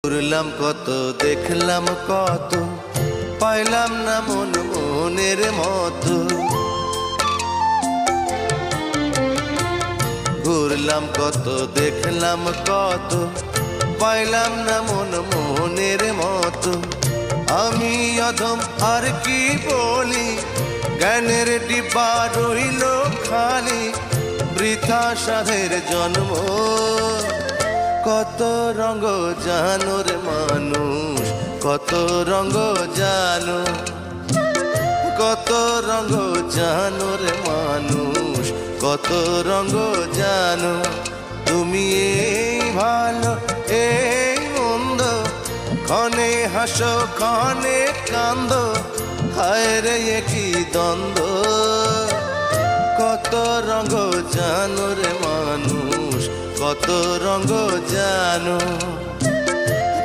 ঘুরলাম কত, দেখলাম কত, পাইলাম না মন মনের মতো। ঘুরলাম কত, দেখলাম কত, পাইলাম না মন মনের মতো। আমি অধম আর কি বলি, জ্ঞানের ডিব্বা রইল খালি, বৃথা সাধের জন্ম। কত রঙ জানো রে মানুষ, কত রঙ জানো, কত রঙ জানো রে মানুষ, কত রঙ জানো। তুমি এই ভালো এই মন্দ, ক্ষণে হাসো ক্ষণে কান্দো, হায় রে কি দ্বন্দ্ব। কত রঙ জানো রে মানুষ, কত রঙ জানো।